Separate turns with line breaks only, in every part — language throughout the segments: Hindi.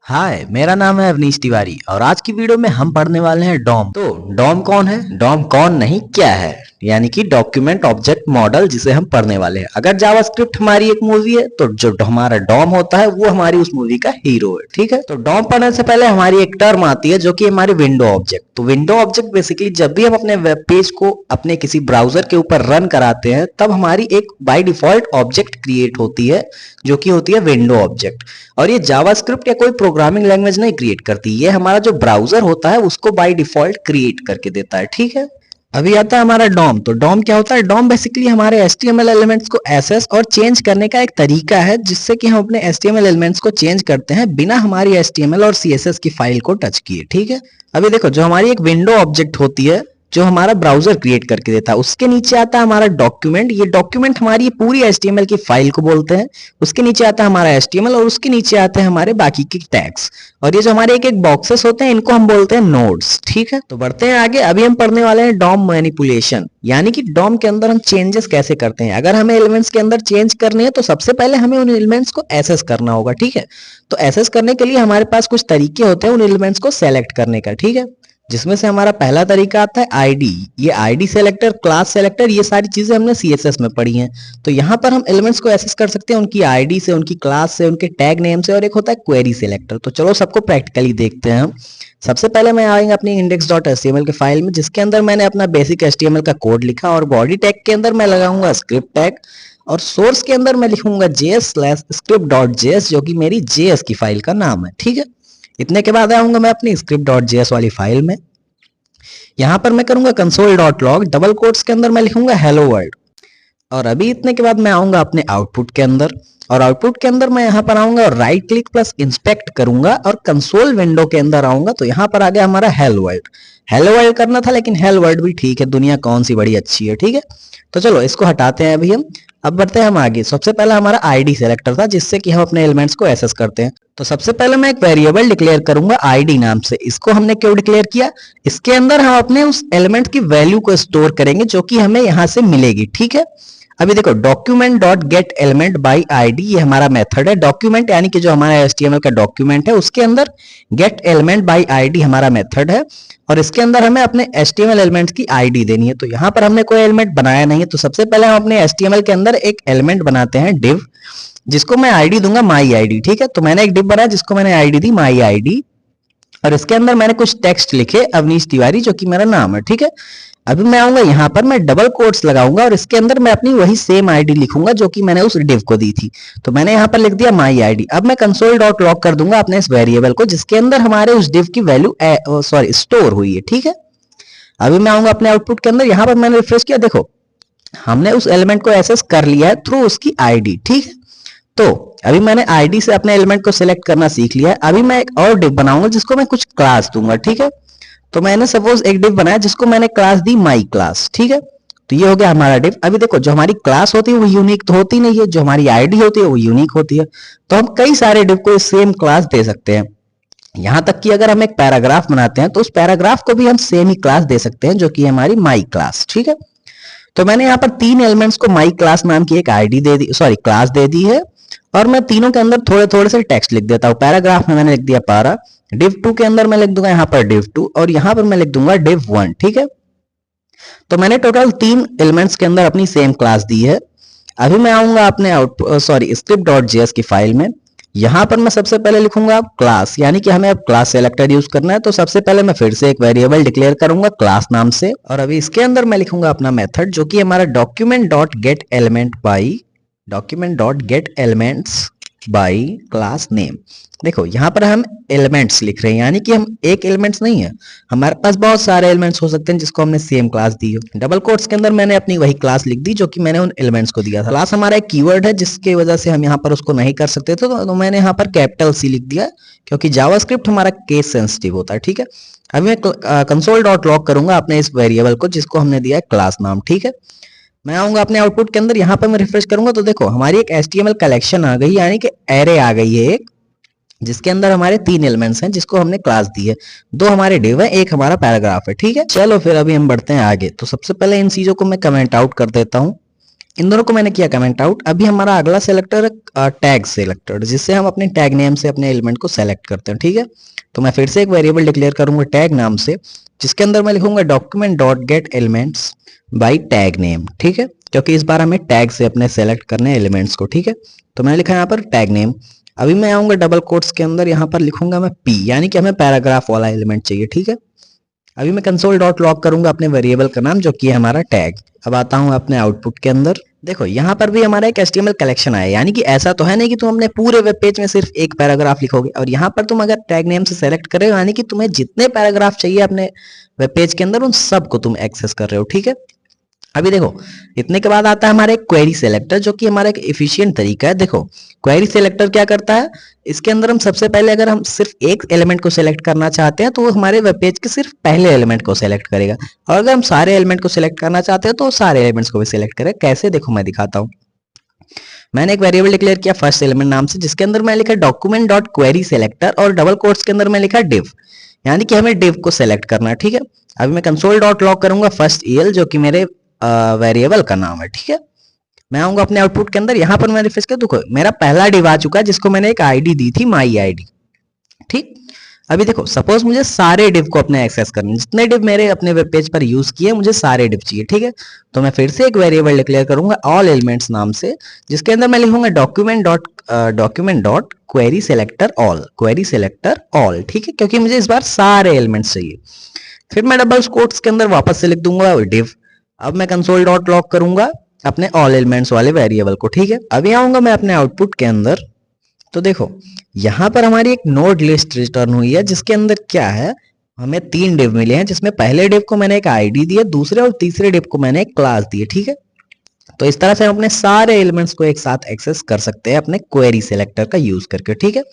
हाय, मेरा नाम है अवनीश तिवारी और आज की वीडियो में हम पढ़ने वाले हैं डॉम। तो डॉम कौन है? डॉम कौन नहीं क्या है, यानी कि डॉक्यूमेंट ऑब्जेक्ट मॉडल, जिसे हम पढ़ने वाले हैं। अगर जावास्क्रिप्ट हमारी एक मूवी है तो जो हमारा डॉम होता है वो हमारी उस मूवी का हीरो है। ठीक है, तो डॉम पढ़ने से पहले हमारी एक टर्म आती है जो कि हमारी विंडो ऑब्जेक्ट। तो विंडो ऑब्जेक्ट बेसिकली जब भी हम अपने वेब पेज को अपने किसी ब्राउजर के ऊपर रन कराते हैं तब हमारी एक बाय डिफॉल्ट ऑब्जेक्ट क्रिएट होती है जो कि होती है विंडो ऑब्जेक्ट। और ये जावास्क्रिप्ट या कोई प्रोग्रामिंग लैंग्वेज नहीं क्रिएट करती, ये हमारा जो ब्राउजर होता है उसको बाय डिफॉल्ट क्रिएट करके देता है। ठीक है, अभी आता है हमारा डॉम। तो डॉम क्या होता है? डॉम बेसिकली हमारे HTML एलिमेंट्स को एक्सेस और चेंज करने का एक तरीका है जिससे कि हम अपने HTML एलिमेंट्स को चेंज करते हैं बिना हमारी HTML और CSS की फाइल को टच किए। ठीक है, अभी देखो, जो हमारी एक विंडो ऑब्जेक्ट होती है जो हमारा ब्राउजर क्रिएट करके देता है, उसके नीचे आता है हमारा डॉक्यूमेंट। ये डॉक्यूमेंट हमारी पूरी HTML की फाइल को बोलते हैं। उसके नीचे आता है हमारा HTML और उसके नीचे आते हैं हमारे बाकी के टैग्स। और ये जो हमारे एक एक बॉक्सेस होते हैं इनको हम बोलते हैं नोड्स। ठीक है, तो बढ़ते हैं आगे। अभी हम पढ़ने वाले हैं डॉम मैनिपुलेशन, यानी कि डॉम के अंदर हम चेंजेस कैसे करते हैं। अगर हमें एलिमेंट्स के अंदर चेंज करने हैं तो सबसे पहले हमें उन एलिमेंट्स को एसेस करना होगा। ठीक है, तो एसेस करने के लिए हमारे पास कुछ तरीके होते हैं उन एलिमेंट्स को सेलेक्ट करने का। ठीक है, जिसमें से हमारा पहला तरीका आता है आईडी। ये आईडी सेलेक्टर, क्लास सेलेक्टर, ये सारी चीजें हमने CSS में पढ़ी हैं। तो यहाँ पर हम एलिमेंट्स को एक्सेस कर सकते हैं उनकी आईडी से, उनकी क्लास से, उनके टैग नेम से, और एक होता है क्वेरी सेलेक्टर। तो चलो सबको प्रैक्टिकली देखते हैं हम। सबसे पहले मैं आएंगे अपनी index.html के फाइल में, जिसके अंदर मैंने अपना बेसिक HTML का कोड लिखा और बॉडी टैग के अंदर मैं लगाऊंगा स्क्रिप्ट टैग और सोर्स के अंदर मैं लिखूंगा js/script.js, जो कि मेरी JS की फाइल का नाम है। ठीक है, इतने के बाद आऊंगा मैं अपनी script.js वाली फाइल में। यहां पर मैं करूंगा console.log, डबल कोट्स के अंदर मैं लिखूंगा हेलो वर्ल्ड। और अभी इतने के बाद मैं आऊंगा अपने आउटपुट के अंदर, और आउटपुट के अंदर मैं यहाँ पर आऊंगा और राइट क्लिक प्लस इंस्पेक्ट करूंगा और कंसोल विंडो के अंदर आऊंगा। तो यहाँ पर आ गया हमारा हेलो वर्ल्ड। हेलो वर्ल्ड करना था लेकिन हेलो वर्ल्ड भी ठीक है, दुनिया कौन सी बड़ी अच्छी है। ठीक है, तो चलो इसको हटाते हैं अभी हम। अब बढ़ते हैं हम आगे। सबसे पहला हमारा आईडी सेलेक्टर था जिससे कि हम अपने एलिमेंट्स को एक्सेस करते हैं। तो सबसे पहले मैं एक वेरिएबल डिक्लेयर करूंगा आईडी नाम से। इसको हमने क्यों डिक्लेयर किया? इसके अंदर हम अपने उस एलिमेंट की वैल्यू को स्टोर करेंगे जो कि हमें यहां से मिलेगी। ठीक है, अभी देखो, document dot gate element by ID, ये हमारा मेथड है। डॉक्यूमेंट यानी कि जो हमारा HTML का डॉक्यूमेंट है उसके अंदर गेट एलिमेंट बाई आईडी हमारा मेथड है, और इसके अंदर हमें अपने HTML एलिमेंट्स की आईडी देनी है। तो यहाँ पर हमने कोई एलिमेंट बनाया नहीं है, तो सबसे पहले हम अपने HTML के अंदर एक एलिमेंट बनाते हैं div, जिसको मैं आईडी दूंगा माई आईडी। ठीक है, तो मैंने एक div बनाया जिसको मैंने आईडी दी माई आईडी, और इसके अंदर मैंने कुछ टेक्स्ट लिखे अवनीश तिवारी, जो कि मेरा नाम है। ठीक है, अभी मैं आऊंगा यहाँ पर, मैं डबल कोट्स लगाऊंगा और इसके अंदर मैं अपनी वही सेम आईडी लिखूंगा जो कि मैंने उस डिव को दी थी। तो मैंने यहाँ पर लिख दिया माई आईडी। अब मैं console.log कर दूंगा अपने इस वेरिएबल को जिसके अंदर हमारे उस डिव की वैल्यू स्टोर हुई है। ठीक है, अभी मैं आऊंगा अपने आउटपुट के अंदर। यहाँ पर मैंने रिफ्रेश किया, देखो हमने उस एलिमेंट को एक्सेस कर लिया है थ्रू उसकी आईडी। ठीक है, तो अभी मैंने आईडी से अपने एलिमेंट को सिलेक्ट करना सीख लिया है। अभी मैं एक और डिव बनाऊंगा जिसको मैं कुछ क्लास दूंगा। ठीक है, तो मैंने सपोज एक डिव बनाया जिसको मैंने क्लास दी माई क्लास। ठीक है, तो ये हो गया हमारा डिव। अभी देखो, जो हमारी क्लास होती है वो यूनिक तो होती नहीं है, जो हमारी आईडी होती है वो यूनिक होती है। तो हम कई सारे डिव को सेम क्लास दे सकते हैं। यहां तक कि अगर हम एक पैराग्राफ बनाते हैं तो उस पैराग्राफ को भी हम सेम ही क्लास दे सकते हैं जो कि हमारी माई क्लास। ठीक है, तो मैंने यहाँ पर 3 एलिमेंट्स को माई क्लास नाम की एक आईडी दे दी, सॉरी क्लास दे दी है, और मैं तीनों के अंदर थोड़े थोड़े से टेक्स्ट लिख देता हूँ। पैराग्राफ में मैंने लिख दिया पारा, div2 के अंदर मैं लिख दूंगा यहाँ पर div2, और यहाँ पर मैं लिख दूंगा div1। ठीक है, तो मैंने टोटल 3 एलिमेंट्स के अंदर अपनी सेम क्लास दी है। अभी मैं आऊंगा अपने script.js की फाइल में। यहाँ पर मैं सबसे पहले लिखूंगा क्लास, यानी कि हमें अब क्लास सेलेक्टर यूज करना है। तो सबसे पहले मैं फिर से एक वेरिएबल डिक्लेयर करूंगा क्लास नाम से, और अभी इसके अंदर मैं लिखूंगा अपना मेथड जो कि हमारा document.getElements बाई क्लास नेम। देखो यहाँ पर हम एलिमेंट्स लिख रहे हैं, यानी कि हम एक एलिमेंट्स नहीं है, हमारे पास बहुत सारे एलिमेंट्स हो सकते हैं जिसको हमने सेम क्लास दी हो। डबल कोट्स के अंदर मैंने अपनी वही क्लास लिख दी जो कि मैंने उन एलिमेंट्स को दिया था। क्लास हमारा एक कीवर्ड है जिसकी वजह से हम यहाँ पर उसको नहीं कर सकते थे, तो मैंने यहाँ पर कैपिटल C लिख दिया क्योंकि जावास्क्रिप्ट हमारा केस सेंसिटिव होता है। ठीक है, अभी मैं console.log करूंगा अपने इस वेरिएबल को जिसको हमने दिया है क्लास नाम। ठीक है, मैं आऊंगा अपने आउटपुट के अंदर। यहाँ पर मैं रिफ्रेश करूंगा तो देखो हमारी एक HTML कलेक्शन आ गई, यानी कि एरे आ गई है एक, जिसके अंदर हमारे 3 एलिमेंट्स हैं जिसको हमने क्लास दी है। 2 हमारे डिव है, एक हमारा पैराग्राफ है। ठीक है, चलो फिर अभी हम बढ़ते हैं आगे। तो सबसे पहले इन चीजों को मैं कमेंट आउट कर देता हूँ। इन दोनों को मैंने किया कमेंट आउट। अभी हमारा अगला सेलेक्टर टैग सेलेक्टर, जिससे हम अपने टैग नेम से अपने एलिमेंट को सेलेक्ट करते हैं। ठीक है, तो मैं फिर से एक वेरिएबल डिक्लेयर करूंगा टैग नाम से, जिसके अंदर मैं लिखूंगा document dot gate elements by tag name. ठीक है, क्योंकि इस बार हमें टैग से अपने सेलेक्ट करने एलिमेंट्स को। ठीक है, तो मैंने लिखा यहाँ पर टैग नेम। अभी मैं आऊंगा डबल कोट्स के अंदर, यहाँ पर लिखूंगा मैं पी, यानी कि हमें पैराग्राफ वाला एलिमेंट चाहिए। ठीक है, अभी मैं कंसोल डॉट लॉग करूंगा अपने वेरिएबल का नाम, जो कि है हमारा टैग। अब आता हूं अपने आउटपुट के अंदर। देखो यहाँ पर भी हमारा एक HTML कलेक्शन आया, यानी कि ऐसा तो है नहीं कि तुम अपने पूरे वेब पेज में सिर्फ एक पैराग्राफ लिखोगे, और यहाँ पर तुम अगर टैग नेम से सेलेक्ट कर रहे हो, यानी कि तुम्हें जितने पैराग्राफ चाहिए अपने वेब पेज के अंदर, उन सबको तुम एक्सेस कर रहे हो। ठीक है, अभी देखो इतने के बाद आता है हमारा एक क्वेरी सेलेक्टर, जो कि हमारा एक एफिशिएंट तरीका है। देखो क्वेरी सेलेक्टर क्या करता है, इसके अंदर हम सबसे पहले अगर हम सिर्फ एक एलिमेंट को सेलेक्ट करना चाहते हैं तो वो हमारे वेब पेज के सिर्फ पहले एलिमेंट को सेलेक्ट करेगा, और अगर हम सारे एलिमेंट को सेलेक्ट करना चाहते हैं तो सारे एलिमेंट्स को भी सेलेक्ट करेगा। कैसे, देखो मैं दिखाता हूँ। मैंने एक वेरिएबल डिक्लेयर किया फर्स्ट एलिमेंट नाम से, जिसके अंदर मैं लिखा डॉक्यूमेंट डॉट क्वेरी सेलेक्टर, और डबल कोट्स के अंदर मैं लिखा डिव, यानी कि हमें डिव को सेलेक्ट करना है। ठीक है, अभी मैं कंसोल डॉट लॉग करूंगा फर्स्ट EL, जो कि मेरे वेरिएबल का नाम है। ठीक है, मैं आऊंगा अपने आउटपुट के अंदर, यहां पर मैं रिफ्रेश कर, देखो मेरा पहला डिव आ चुका है, जिसको मैंने एक आईडी दी थी, माई आईडी। ठीक, अभी देखो सपोज मुझे सारे डिव को अपने एक्सेस करने, जितने डिव मेरे अपने वेब पेज पर यूज किए मुझे सारे डिव चाहिए। ठीक है, तो मैं फिर से एक वेरिएबल डिक्लेयर करूंगा ऑल एलिमेंट्स नाम से, जिसके अंदर मैं लिखूंगा document dot query selector all, query selector all. ठीक है, क्योंकि मुझे इस बार सारे एलिमेंट्स चाहिए। फिर मैं डबल कोट्स के अंदर वापस से लिख दूंगा डिव। अब मैं कंसोल डॉट लॉग करूंगा अपने ऑल एलिमेंट्स वाले वेरिएबल को। ठीक है, अभी आऊंगा मैं अपने आउटपुट के अंदर, तो देखो यहां पर हमारी एक नोड लिस्ट रिटर्न हुई है, जिसके अंदर क्या है, हमें 3 डिव मिले हैं, जिसमें पहले डिव को मैंने एक आईडी दिया, दूसरे और तीसरे डिव को मैंने एक क्लास दी। ठीक है, तो इस तरह से हम अपने सारे एलिमेंट्स को एक साथ एक्सेस कर सकते हैं अपने क्वेरी सेलेक्टर का यूज करके। ठीक है,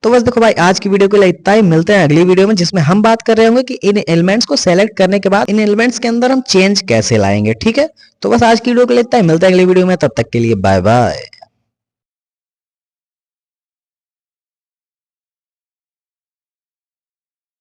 तो बस देखो भाई आज की वीडियो के लिए इतना ही। मिलते हैं अगली वीडियो में, जिसमें हम बात कर रहे होंगे कि इन एलिमेंट्स को सेलेक्ट करने के बाद इन एलिमेंट्स के अंदर हम चेंज कैसे लाएंगे। ठीक है, तो बस आज की वीडियो के लिए इतना ही। मिलते हैं अगली वीडियो में, तब तक के लिए बाय बाय।